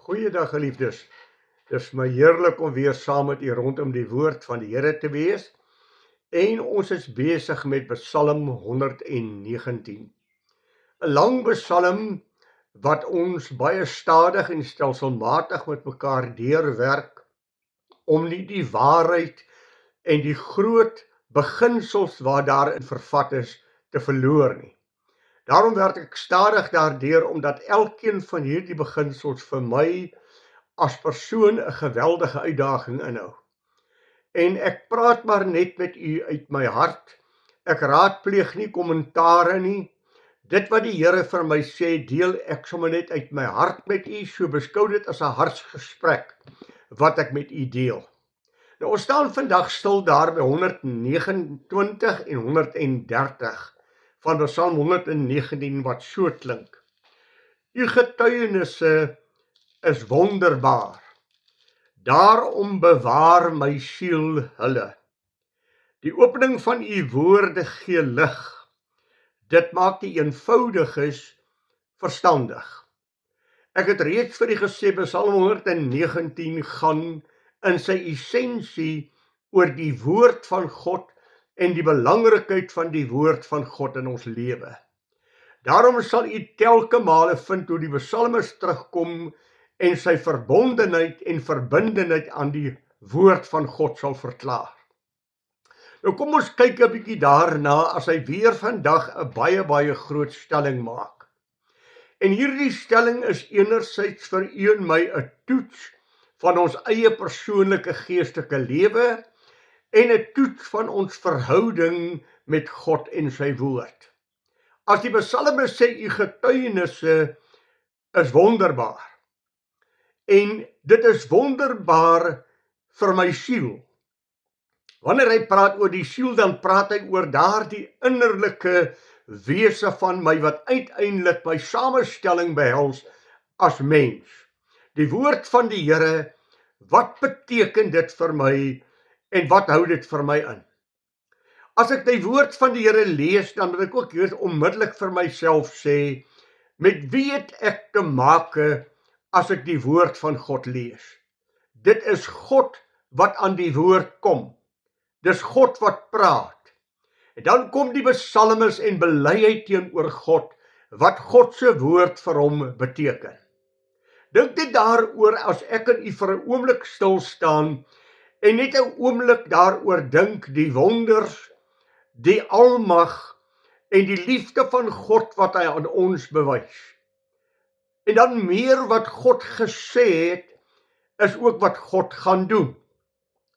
Goeiedag geliefdes, dis my heerlik om weer saam met u rondom die woord van die Here te wees en ons is besig met Psalm 119. 'n Lang psalm wat ons baie stadig en stelselmatig met mekaar deurwerk om nie die waarheid en die groot beginsels wat daarin vervat is te verloor nie. Daarom werk ek stadig daardeur omdat elkeen van hierdie beginsels vir my as persoon 'n geweldige uitdaging inhou. En ek praat maar net met u uit my hart. Ek raadpleeg nie kommentare nie. Dit wat die Here vir my sê, deel ek sommer net uit my hart met u, so beskou dit as 'n hartsgesprek wat ek met u deel. Nou ons staan vandag stil daar by 129 en 130 van Psalm 119 wat so klink. U getuienisse is wonderbaar, daarom bewaar my siel hulle. Die opening van u woorde gee lig, dit maak die eenvoudiges verstandig. Ek het reeds vir u gesê, Psalm 119 gaan in sy essensie oor die woord van God en die belangrikheid van die woord van God in ons lewe. Daarom sal u telke male vind hoe die psalmis terugkom en sy verbondenheid en verbindenheid aan die woord van God sal verklaar. Nou kom ons kyk 'n bietjie daarna as hy weer vandag 'n baie groot stelling maak. En hierdie stelling is enerzijds vir u en my 'n toets van ons eie persoonlike geestelike lewe en 'n toets van ons verhouding met God en sy woord. As die psalmis sê u getuienisse is wonderbaar, en dit is wonderbaar vir my siel. Wanneer hy praat oor die siel, dan praat hy oor daardie innerlike wese van my wat uiteindelik my samestelling behels as mens. Die woord van die Here, wat beteken dit vir my en wat hou dit vir my in? As ek die woord van die Here lees, dan moet ek ook hier onmiddellik vir myself sê, met wie het ek te make as ek die woord van God lees? Dit is God wat aan die woord kom. Dis God wat praat. En dan kom die psalmis en bely hy teenoor God, wat God se woord vir hom beteken. Dink dit daaroor as ek en u vir 'n oomblik stil staan en net 'n oomblik daaroor dink, die wonders, die almag en die liefde van God wat hy aan ons bewys. En dan meer wat God gesê het, is ook wat God gaan doen.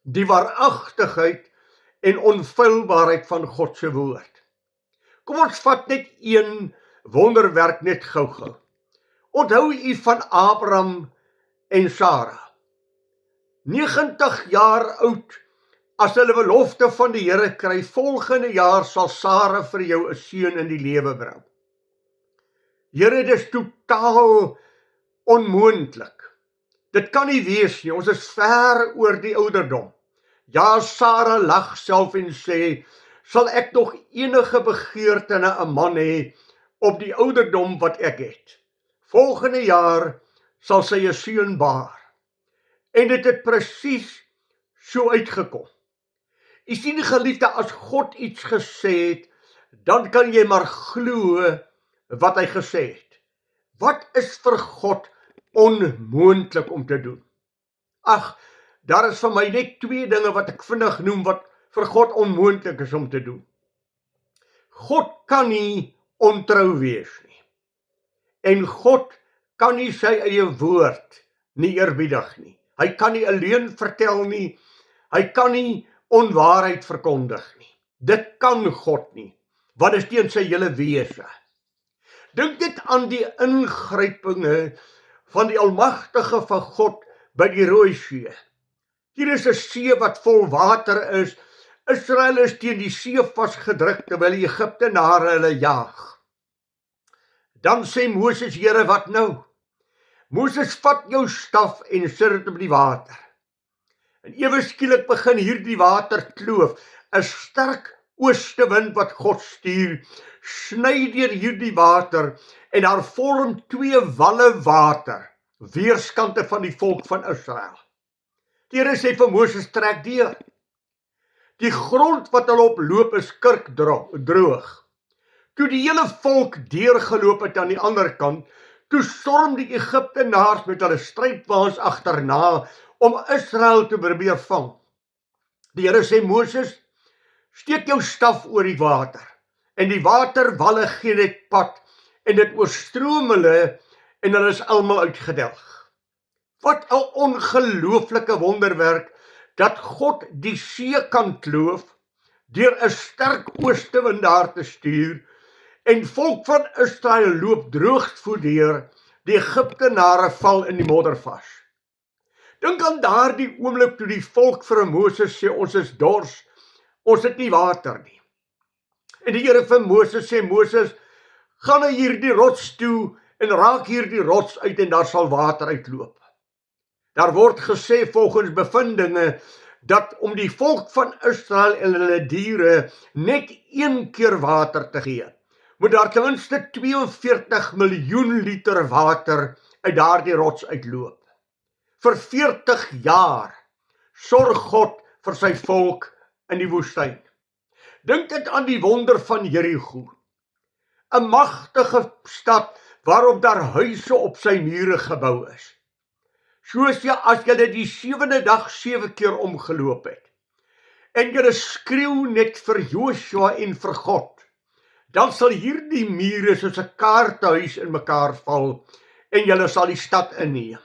Die waaragtigheid en onfeilbaarheid van God se woord. Kom ons vat net een wonderwerk net gou-gou. Onthou u van Abraham en Sara. 90 jaar oud, as hulle belofte van die Here kry, volgende jaar sal Sara vir jou 'n seun in die lewe bring. Here, dit is totaal onmoontlik. Dit kan nie wees nie, ons is ver oor die ouderdom. Ja, Sara lag self en sê, sal ek nog enige begeerte na 'n man hê op die ouderdom wat ek het? Volgende jaar sal sy 'n seun baar. En dit het presies so uitgekom. U sien geliefde, as God iets gesê het, dan kan jy maar glo wat hy gesê het. Wat is vir God onmoontlik om te doen? Ag, daar is vir my net twee dinge wat ek vinnig noem wat vir God onmoontlik is om te doen. God kan nie ontrou wees nie. En God kan nie sy eie woord nie eerbiedig nie. Hy kan nie 'n leuen vertel nie. Hy kan nie onwaarheid verkondig nie. Dit kan God nie, want dit is teen sy hele wese. Dink dit aan die ingrypinge van die almagtige van God by die Rooi See. Hier is 'n see wat vol water is. Israel is teen die see vasgedruk terwyl die Egiptenare hulle jaag. Dan sê Moses, Here, wat nou? Moses, vat jou staf en sit dit op die water. En ewe skielik begin hierdie water kloof. 'n Sterk oostewind wat God stuur, sny deur hierdie water en daar vorm twee walle water weerskante van die volk van Israel. Die Here sê vir Moses, trek deur. Die grond wat hulle op loop is kurkdroog. Toe die hele volk deurgeloop het aan die ander kant, toe storm die Egiptenaars met hulle strypwaans agterna om Israel te probeer vang. Die Here sê, Moses, steek jou staf oor die water, en die waterwalle gee net pad, en dit oorstroom hulle, en hulle is almal uitgedelg. Wat 'n ongelooflike wonderwerk, dat God die see kan kloof, deur 'n sterk oostewind daar te stuur, en volk van Israel loop droogvoet deur, die Egiptenare val in die modder vas. Dink aan daardie oomblik toe die volk vir Moses sê, ons is dors, ons het nie water nie. En die Here vir Moses sê, Moses, gaan na hierdie rots toe, en raak hierdie rots uit, en daar sal water uitloop. Daar word gesê volgens bevindinge, dat om die volk van Israel en hulle diere net 1 keer water te gee, moet daar ten minste 42 miljoen liter water uit daardie rots uitloop. Vir 40 jaar sorg God vir sy volk in die woestyn. Dink dit aan die wonder van Jerigo, 'n magtige stad waarop daar huise op sy mure gebou is. Soos as jy die 7de dag 7 keer omgeloop het, en jy skreeu net vir Joshua en vir God, dan sal hierdie mure soos 'n kaartehuis in mekaar val, en jy sal die stad inneem.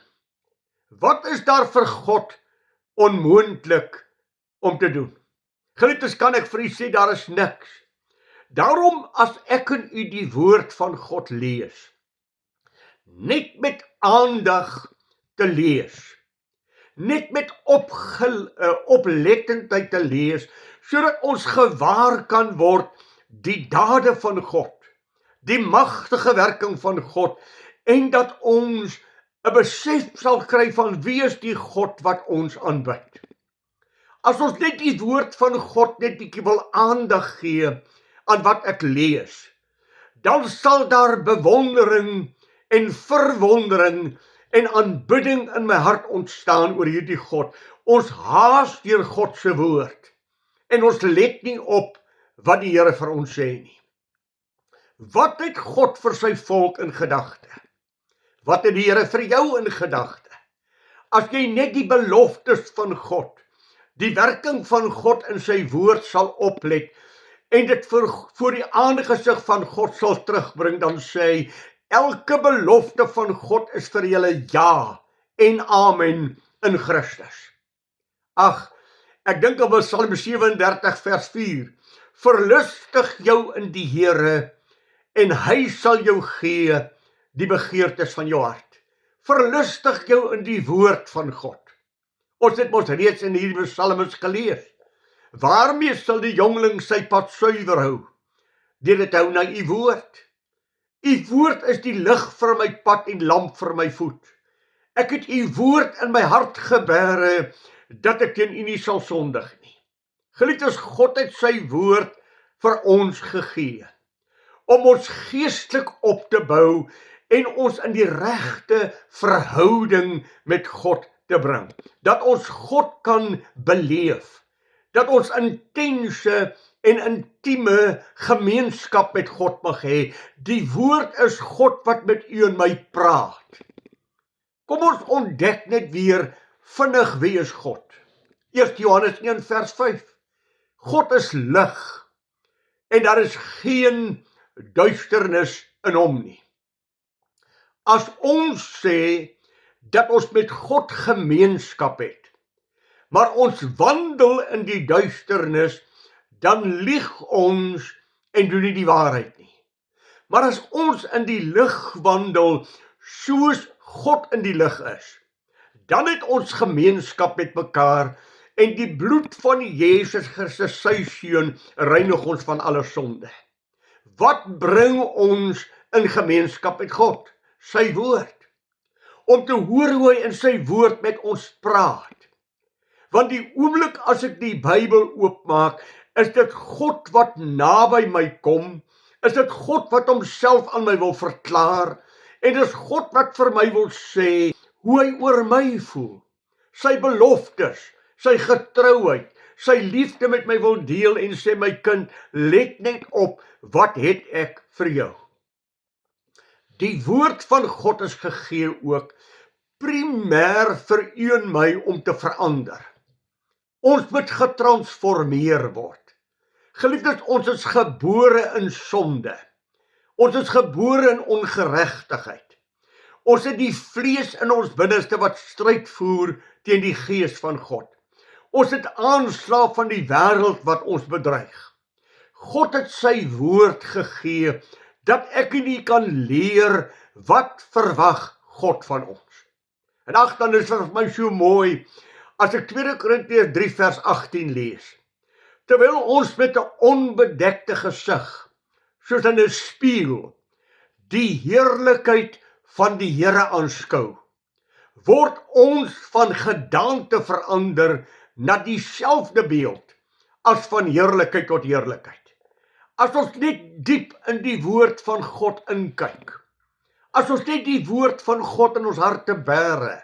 Wat is daar vir God onmoontlik om te doen? Geliefdes, kan ek vir u sê, daar is niks. Daarom, as ek en u die woord van God lees, net met aandag te lees, net met oplettendheid te lees, sodat ons gewaar kan word die dade van God, die magtige werking van God, en dat ons 'n besef sal kry van wie is die God wat ons aanbid. As ons net die woord van God net bietjie wil aandag gee aan wat ek lees, dan sal daar bewondering en verwondering en aanbidding in my hart ontstaan oor hierdie God. Ons haas deur God se woord, en ons let nie op wat die Here vir ons sê nie. Wat het God vir sy volk in gedagte? Wat het die Here vir jou in gedagte? As jy net die beloftes van God, die werking van God in sy woord sal oplet, en dit voor die aangesig van God sal terugbring, dan sê hy, elke belofte van God is vir julle ja en amen in Christus. Ag, ek dink op Psalm 37 vers 4, verlustig jou in die Here, en hy sal jou gee die begeertes van jou hart. Verlustig jou in die woord van God. Ons het mos reeds in hierdie psalms gelees. Waarmee sal die jongling sy pad suiwer hou? Deur dit hou na u woord. U woord is die lig vir my pad en lamp vir my voet. Ek het u woord in my hart gebere, dat ek teen u nie sal sondig nie. Geliefdes, God het sy woord vir ons gegee, om ons geestelik op te bou, en ons in die regte verhouding met God te bring. Dat ons God kan beleef, dat ons intense en intieme gemeenskap met God mag hê. Die woord is God wat met u en my praat. Kom ons ontdek net weer vinnig wie is God. 1 Johannes 1 vers 5. God is lig, en daar is geen duisternis in hom nie. As ons sê dat ons met God gemeenskap het, maar ons wandel in die duisternis, dan lieg ons en doen nie die waarheid nie. Maar as ons in die lig wandel, soos God in die lig is, dan het ons gemeenskap met mekaar, en die bloed van Jesus Christus, sy seun, reinig ons van alle sonde. Wat bring ons in gemeenskap met God? Sy woord. Om te hoor hoe hy in sy woord met ons praat. Want die oomblik as ek die Bybel oopmaak, is dit God wat naby my kom, is dit God wat homself aan my wil verklaar, en is God wat vir my wil sê, hoe hy oor my voel, sy beloftes, sy getrouheid, sy liefde met my wil deel en sê, my kind, let net op, wat het ek vir jou? Die woord van God is gegee ook primêr vir u en my om te verander. Ons moet getransformeer word. Geliefdes, ons is gebore in sonde. Ons is gebore in ongeregtigheid. Ons het die vlees in ons binneste wat stryd voer teen die gees van God. Ons het aanslae van die wêreld wat ons bedreig. God het sy woord gegee, dat ek en u kan leer, wat verwag God van ons. En ag, dan is dit vir my so mooi, as ek 2 Korintiërs 3 vers 18 lees. Terwyl ons met 'n onbedekte gesig, soos in 'n spieël, die heerlikheid van die Here aanskou, word ons van gedaante verander na dieselfde beeld as van heerlikheid tot heerlikheid. As ons net diep in die woord van God inkyk, as ons net die woord van God in ons harte bære,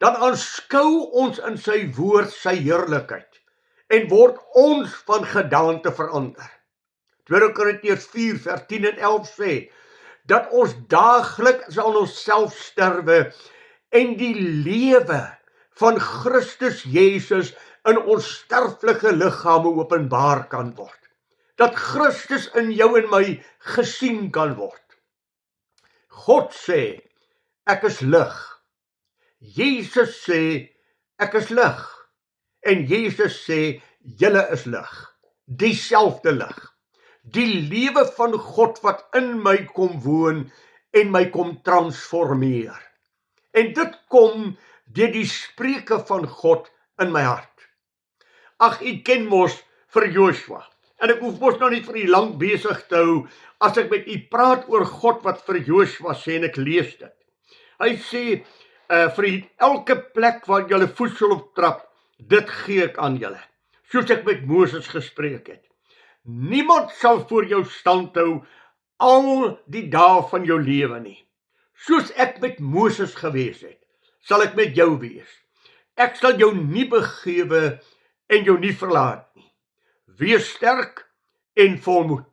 dan aanskou ons in sy woord sy heerlikheid en word ons van gedaante verander. 2 Korintiërs 4 vers 10 en 11 sê, dat ons daagliks aan onsself sterwe en die lewe van Christus Jesus in ons sterflike liggame openbaar kan word. Dat Christus in jou en my gesien kan word. God sê, ek is lig. Jesus sê, ek is lig. En Jesus sê, julle is lig. Dieselfde lig. Die lewe van God wat in my kom woon en my kom transformeer. En dit kom deur die spreuke van God in my hart. Ag, u ken mos vir Joshua. En ek hoef mos nou nie vir u lank besig te hou as ek met u praat oor God wat vir Joshua sê en ek lees dit. Hy sê vir elke plek waar julle voet sal optrap, dit gee ek aan julle. Soos ek met Moses gespreek het. Niemand sal voor jou stand hou al die dae van jou lewe nie. Soos ek met Moses gewees het, sal ek met jou wees. Ek sal jou nie begewe en jou nie verlaat nie. Wees sterk en volmoed.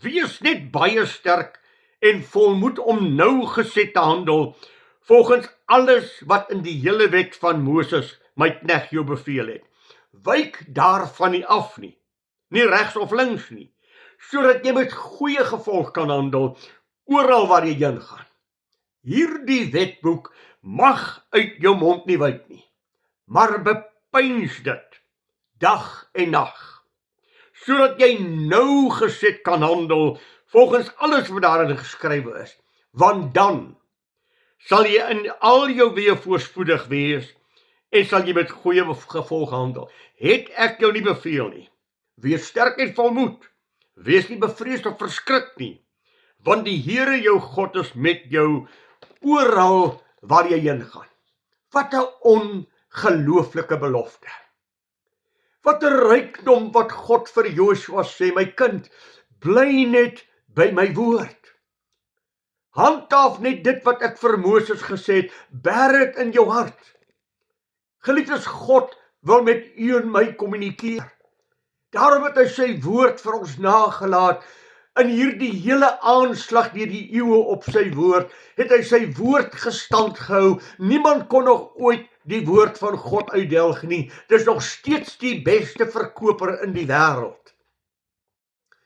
Wees net baie sterk en volmoed om nougeset te handel, volgens alles wat in die hele wet van Moses, my knegt, jou beveel het. Wyk daarvan nie af nie, nie regs of links nie, sodat jy met goeie gevolg kan handel, oral waar jy heen gaan. Hierdie wetboek mag uit jou mond nie wyk nie, maar bepeins dit, dag en nag, sodat jy nougeset kan handel, volgens alles wat daarin geskrywe is, want dan sal jy in al jou weë voorspoedig wees, en sal jy met goeie gevolg handel. Het ek jou nie beveel nie? Wees sterk en volmoed. Wees nie bevreesd of verskrik nie, want die Here jou God is met jou oral waar jy heen gaan. Wat 'n ongelooflike belofte. Wat 'n rykdom wat God vir Joshua sê, my kind, bly net by my woord. Handhaaf net dit wat ek vir Moses gesê het, bær dit in jou hart. Geliefdes, God wil met u en my kommunikeer. Daarom het hy sy woord vir ons nagelaat. In hierdie hele aanslag deur die eeue op sy woord, het hy sy woord gestand gehou. Niemand kon nog ooit die woord van God uitdelg nie. Dis nog steeds die beste verkoper in die wêreld.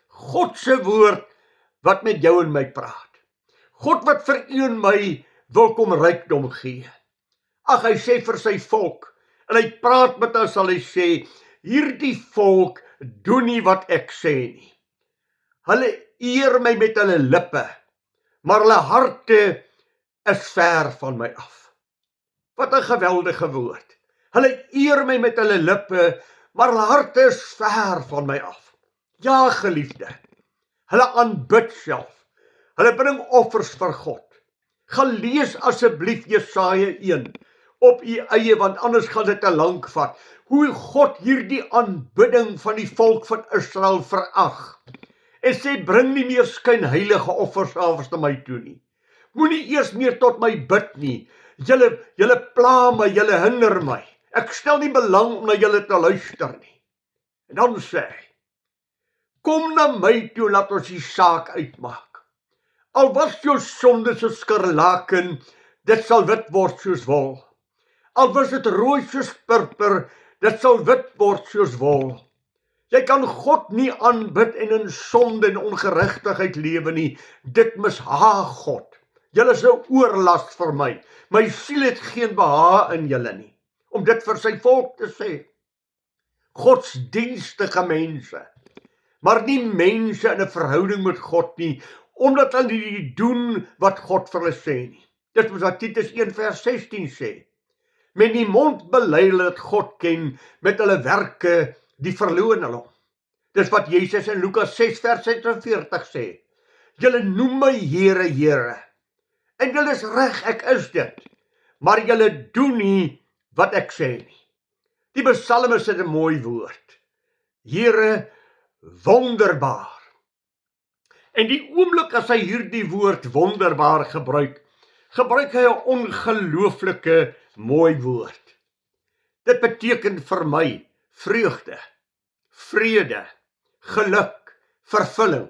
God se woord wat met jou en my praat. God wat vir u en my wil kom rykdom gee. Ag, hy sê vir sy volk, en hy praat met ons, sal hy sê, hierdie volk doen nie wat ek sê nie. Hulle eer my met hulle lippe, maar hulle harte is ver van my af. Wat 'n geweldige woord. Hulle eer my met hulle lippe, maar hulle harte is ver van my af. Ja, geliefde, hulle aanbid self. Hulle bring offers vir God. Gaan lees asseblief Jesaja 1 op u eie, want anders gaan dit te lank vat. Hoe God hierdie aanbidding van die volk van Israel verag. En sê, bring nie meer skynheilige offers na my toe nie. Moenie eers meer tot my bid nie. Julle pla my, julle hinder my. Ek stel nie belang om na julle te luister nie. En dan sê hy, kom na my toe, laat ons die saak uitmaak. Al was jou sonde soos skarlaken, dit sal wit word soos wol. Al was dit rooi soos purper, dit sal wit word soos wol. Jy kan God nie aanbid en in sonde en ongeregtigheid lewe nie. Dit mishaag God. Julle is 'n oorlas vir my. My siel het geen behaag in julle nie. Om dit vir sy volk te sê. Godsdienstige mense. Maar nie mense in 'n verhouding met God nie, omdat hulle nie doen wat God vir hulle sê nie. Dit is wat Titus 1 vers 16 sê. Met die mond bely hulle dat God ken, met hulle werke die verloon hulle hom. Dis wat Jesus in Lukas 6 vers 46 sê. Julle noem my Here, Here. En julle is reg, ek is dit. Maar julle doen nie wat ek sê nie. Die psalmis het 'n mooi woord. Here, wonderbaar. En die oomblik as hy hierdie woord wonderbaar gebruik hy 'n ongelooflike mooi woord. Dit beteken vir my vreugde, vrede, geluk, vervulling.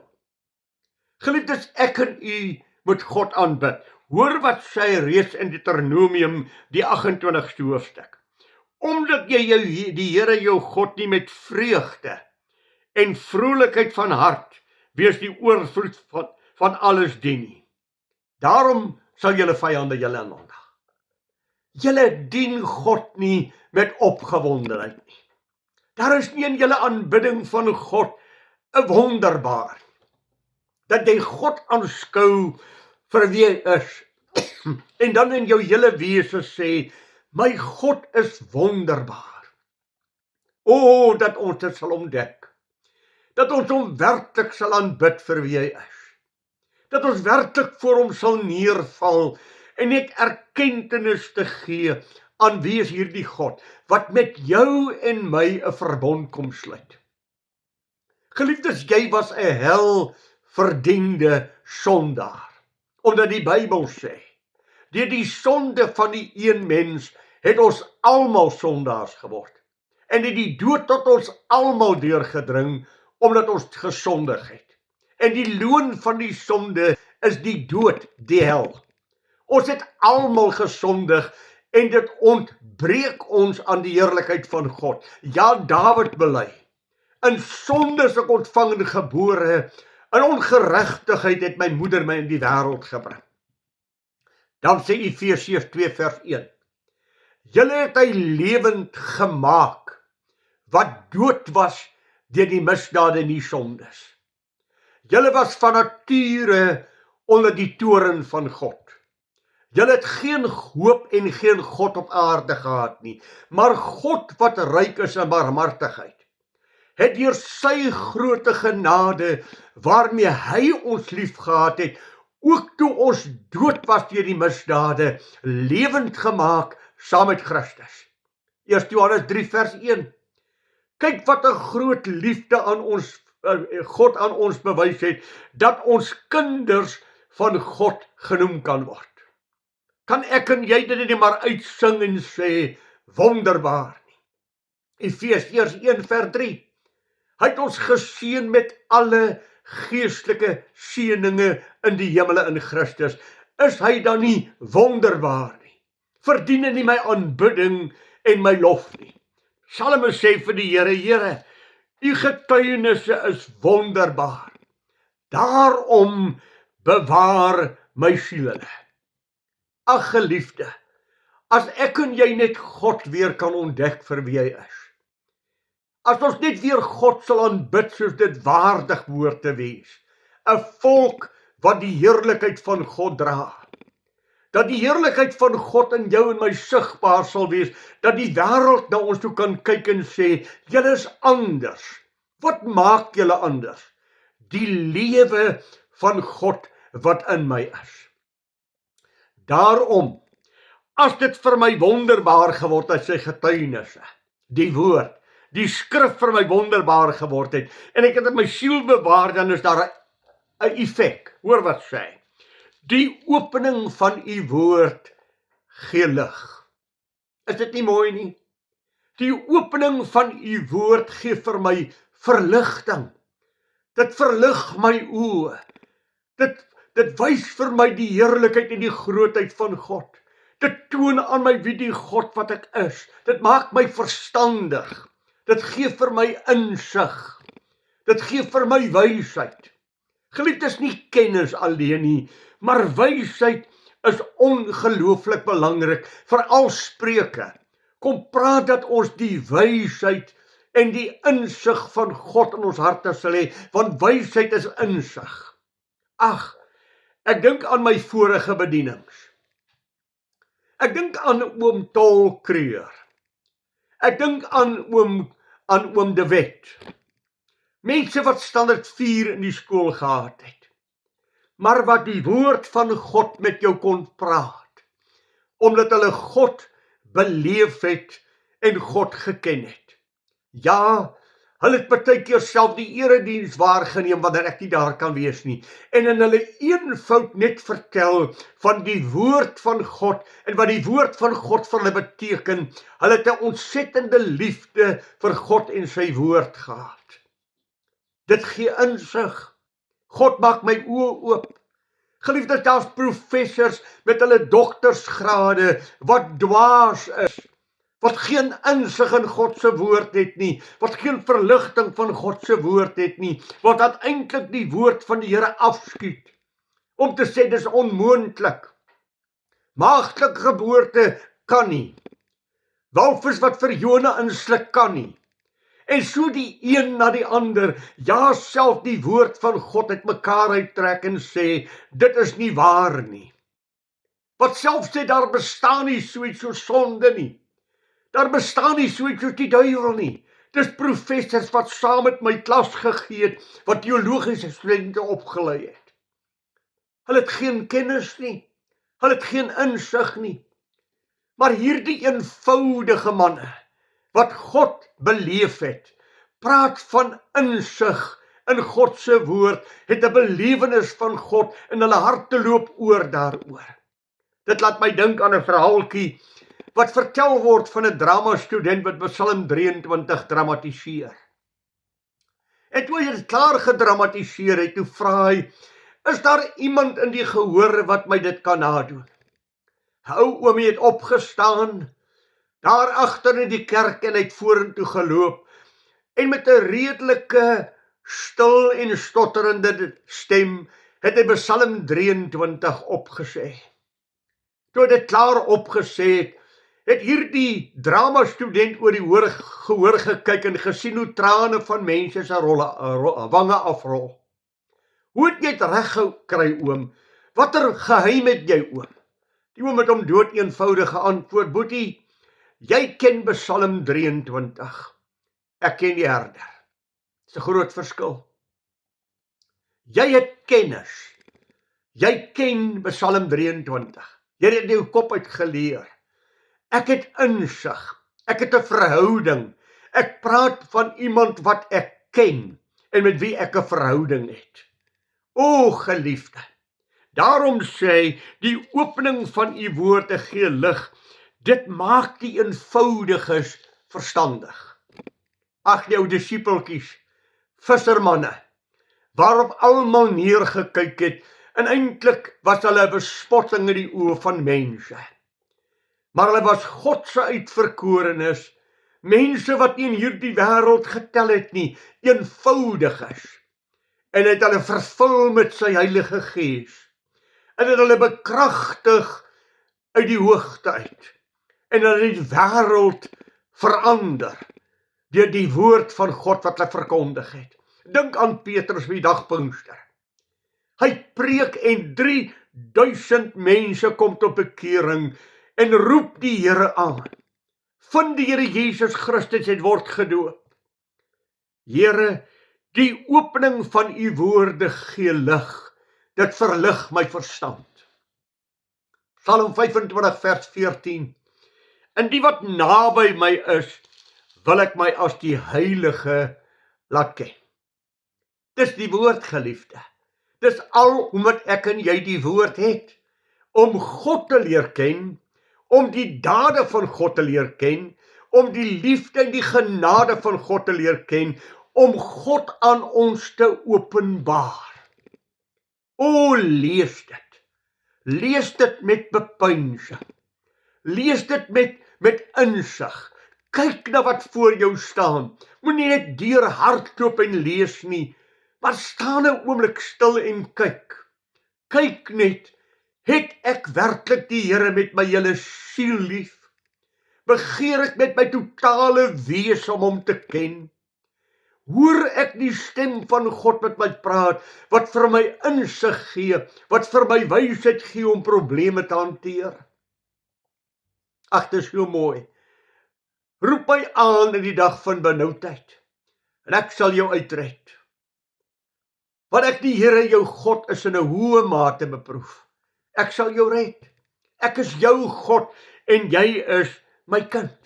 Geliefdes, ek en u moet God aanbid. Hoor wat sê hy reeds in Deuteronomium die 28ste hoofstuk. Omdat jy die Here jou God nie met vreugde en vrolikheid van hart wees die oorvloed van alles dien nie. Daarom sal julle vyande julle aandag. Julle dien God nie met opgewondenheid nie. Daar is nie in julle aanbidding van God 'n wonderbaar. Dat jy God aanskou vir wie hy is. En dan in jou hele wese sê, my God is wonderbaar. O, dat ons dit sal ontdek. Dat ons hom werklik sal aanbid vir wie hy is. Dat ons werklik voor hom sal neerval en net erkentenis te gee aan wie is hierdie God, wat met jou en my 'n verbond kom sluit. Geliefdes, jy was 'n hel verdiende sondaar, omdat die Bybel sê, deur die sonde van die een mens het ons almal sondaars geword, en het die dood tot ons almal deurgedring, omdat ons gesondig het. En die loon van die sonde is die dood, die hel. Ons het almal gesondig, en dit ontbreek ons aan die heerlikheid van God. Ja, Dawid bely, in sonde is ek ontvang en gebore, in ongeregtigheid het my moeder my in die wêreld gebring. Dan sê Efesiërs 2 vers 1, julle het hy lewend gemaak, wat dood was deur die misdade en die sondes. Julle was van nature onder die toorn van God. Julle het geen hoop en geen God op aarde gehad nie, maar God wat ryk is in barmhartigheid, het deur sy groote genade, waarmee hy ons lief gehad het, ook toe ons dood was deur die misdade, lewend gemaak saam met Christus. 1 Johannes 3 vers 1. Kyk wat 'n groot liefde aan ons God aan ons bewys het, dat ons kinders van God genoem kan word. Kan ek en jy dit nie maar uitsing en sê, wonderbaar nie. Efesiërs 1 vers 3. Hy het ons geseën met alle geestelike seëninge in die hemele in Christus. Is hy dan nie wonderbaar nie? Verdien hy nie my aanbidding en my lof nie? Psalme sê vir die Here, Here, u getuienisse is wonderbaar. Daarom bewaar my siel hulle. Ag geliefde, as ek en jy net God weer kan ontdek vir wie hy is. As ons net weer God sal aanbid soos dit waardig behoort te wees. 'n Volk wat die heerlikheid van God dra. Dat die heerlikheid van God in jou en my sigbaar sal wees, dat die wêreld na ons toe kan kyk en sê, julle is anders. Wat maak julle anders? Die lewe van God wat in my is. Daarom, as dit vir my wonderbaar geword het, sy getuienisse, die woord, die skrif vir my wonderbaar geword het, en ek het in my siel bewaar, dan is daar 'n effek. Hoor wat sê. Die opening van u woord gee lig. Is dit nie mooi nie? Die opening van u woord gee vir my verligting. Dit verlig my oë. Dit wys vir my die heerlikheid en die grootheid van God. Dit toon aan my wie die God wat ek is. Dit maak my verstandig. Dit gee vir my insig. Dit gee vir my wysheid. Geliefdes, nie kennis alleen nie, maar wysheid is ongelooflik belangrik, veral Spreuke. Kom praat dat ons die wysheid en die insig van God in ons harte sal hê, want wysheid is insig. Ag, ek dink aan my vorige bedienings. Ek dink aan oom Tolkreur. Ek dink aan oom De Wet. Mense wat standaard 4 in die skool gehad het. Maar wat die woord van God met jou kon praat. Omdat hulle God beleef het en God geken het. Ja, hulle het partykeer self die erediens waargeneem wanneer ek nie daar kan wees nie. En in hulle eenvoud net vertel van die woord van God en wat die woord van God vir hulle beteken. Hulle het 'n ontsettende liefde vir God en sy woord gehad. Dit gee insig. God maak my oë oop. Geliefdes, daar's professors met hulle doktersgrade wat dwaas is, wat geen insig in God se woord het nie, wat geen verligting van God se woord het nie, wat uiteindelik die woord van die Here afskiet, om te sê dis onmoontlik. Maagdelike geboorte kan nie. Walvis wat vir Jona insluk kan nie. En so die een na die ander, ja, self die woord van God uit mekaar uittrek en sê, dit is nie waar nie. Wat self sê, daar bestaan nie so iets soos sonde nie. Daar bestaan nie so iets soos die duiwel nie. Dis professors wat saam met my klas gegee het, wat teologiese studente opgelei het. Hulle het geen kennis nie. Hulle het geen insig nie. Maar hierdie eenvoudige manne, wat God beleef het, praat van insig in God se woord, het 'n belewenis van God en hulle harte loop oor daaroor. Dit laat my dink aan 'n verhaaltjie wat vertel word van 'n dramastudent wat Psalm 23 dramatiseer. En toe hy dit klaar gedramatiseer het, toe vra hy, is daar iemand in die gehoor wat my dit kan nadoen? Ou oomie het opgestaan, daar agter in die kerk en het vorentoe geloop en met 'n redelike stil en stotterende stem het hy Psalm 23 opgesê. Toe hy dit klaar opgesê het hierdie dramastudent oor die gehoor gekyk en gesien hoe trane van mense se wange afrol. Hoe het jy dit reg gekry, oom? Watter geheim het jy, oom? Die oom het hom dood eenvoudig geantwoord, boetie, jy ken Psalm 23. Ek ken die herder. Dis 'n groot verskil. Jy het kennis. Jy ken Psalm 23. Jy het dit in jou kop uitgeleer. Ek het insig. Ek het 'n verhouding. Ek praat van iemand wat ek ken en met wie ek 'n verhouding het. O geliefde, daarom sê hy, die opening van u woorde gee lig. Dit maak die eenvoudiges verstandig. Ag, jou disipeltjies, vissermanne, waarop almal neergekyk het, en eintlik was hulle 'n bespotting in die oë van mense. Maar hulle was God se uitverkorenes, mense wat nie in hierdie wêreld getel het nie, eenvoudiges. En het hulle vervul met sy Heilige Gees. En het hulle bekragtig uit die hoogte uit. En hulle het die wêreld verander deur die woord van God wat hulle verkondig het. Dink aan Petrus by die dag Pinkster. Hy preek en 3000 mense kom tot bekering en roep die Here aan. Vind die Here Jesus Christus het word gedoop. Here, die opening van u woorde gee lig. Dit verlig my verstand. Psalm 25 vers 14. En die wat naby my is, wil ek my as die heilige laat ken. Dis die woord, geliefde. Dis al omdat ek en jy die woord het, om God te leer ken, om die dade van God te leer ken, om die liefde en die genade van God te leer ken, om God aan ons te openbaar. O, lees dit. Lees dit met bepeinsing. Lees dit met insig. Kyk na wat voor jou staan. Moenie net deur hardloop en lees nie, maar staan 'n oomblik stil en kyk. Kyk net, het ek werklik die Here met my hele siel lief? Begeer ek met my totale wese om hom te ken? Hoor ek die stem van God met my praat, wat vir my insig gee, wat vir my wysheid gee om probleme te hanteer? Ag, dit is so mooi. Roep my aan in die dag van benoudheid, en ek sal jou uitred. Want ek die Here jou God is in 'n hoë mate beproef. Ek sal jou red. Ek is jou God en jy is my kind.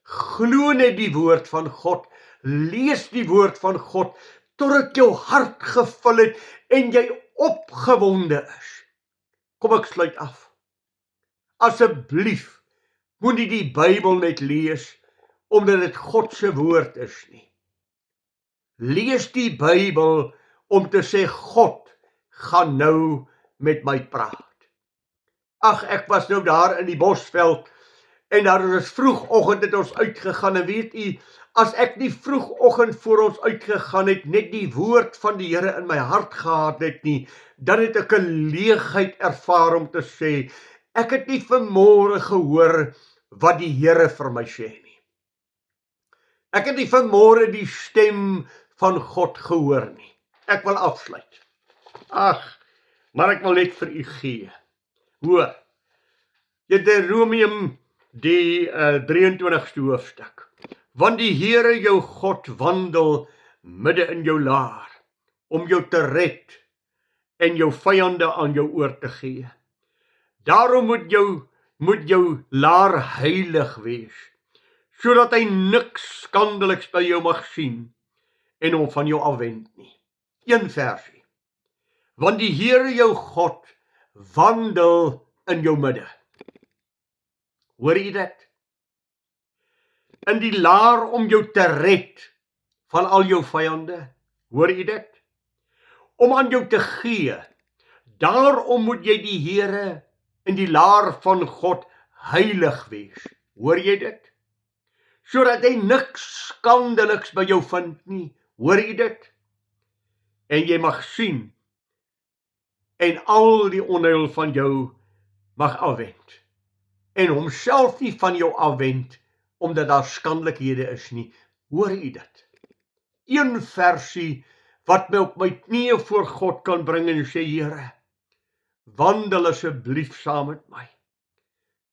Glo net die woord van God. Lees die woord van God totdat jou hart gevul het en jy opgewonde is. Kom, ek sluit af. Asseblief, moenie die Bybel net lees omdat dit God se woord is nie. Lees die Bybel om te sê God gaan nou met my praat. Ag, ek was nou daar in die Bosveld en daar is vroegoggend het ons uitgegaan en weet u, as ek nie vroegoggend voor ons uitgegaan het, net die woord van die Here in my hart gehad het nie, dan het ek 'n leegheid ervaar om te sê, ek het nie vanmôre gehoor wat die Here vir my sê nie. Ek het nie vanmôre die stem van God gehoor nie. Ek wil afsluit. Ag, maar ek wil net vir u gee. Hoor, Deuteronomium die 23ste hoofstuk. Want die Here jou God wandel midde in jou laar, om jou te red en jou vyande aan jou oor te gee. Daarom moet jou laar heilig wees, sodat hy niks skandeliks by jou mag sien en hom van jou afwend nie. Een versie. Want die Here jou God wandel in jou midde. Hoor jy dit? In die laar om jou te red van al jou vyande. Hoor jy dit? Om aan jou te gee. Daarom moet jy die Here in die laar van God heilig wees. Hoor jy dit? Sodat hy niks skandeliks by jou vind nie. Hoor jy dit? En jy mag sien en al die onheil van jou mag afwend. En homself nie van jou afwend, omdat daar skandelikhede is nie. Hoor jy dit? Een versie wat my op my knieë voor God kan bring en sê, Here, wandel asseblief saam met my.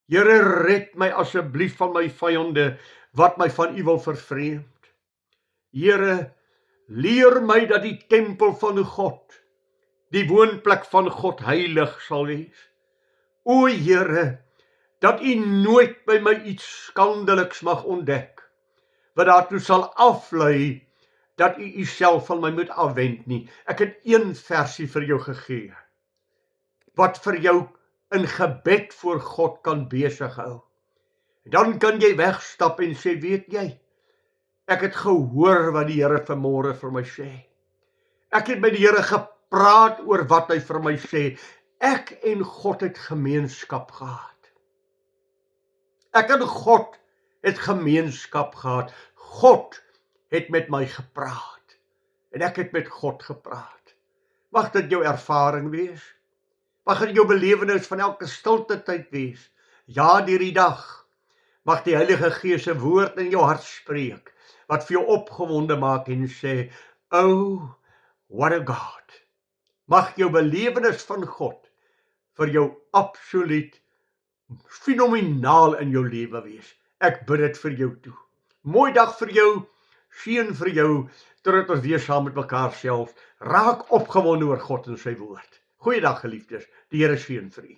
Here, red my asseblief van my vyande, wat my van u wil vervreemd. Here, leer my dat die tempel van God, die woonplek van God heilig sal wees. O Here, dat u nooit by my iets skandeliks mag ontdek, wat daartoe sal aflei, dat u uself van my moet afwend nie. Ek het een versie vir jou gegee, wat vir jou in gebed voor God kan besig hou. Dan kan jy wegstap en sê, weet jy, ek het gehoor wat die Here vanmôre vir my sê. Ek het met die Here gepraat oor wat hy vir my sê. Ek en God het gemeenskap gehad. Ek en God het gemeenskap gehad. God het met my gepraat. En ek het met God gepraat. Mag dit jou ervaring wees. Mag dit jou belewenis van elke stilte tyd wees. Ja, hierdie dag. Mag die Heilige Gees se woord in jou hart spreek, wat vir jou opgewonde maak en sê, oh, what a God. Mag jou belewenis van God vir jou absoluut fenomenaal in jou lewe wees. Ek bid dit vir jou toe. Mooi dag vir jou, seën vir jou, totdat ons weer saam met mekaar self raak opgewonde oor God en sy woord. Goeiedag geliefdes, die Here seën vir u.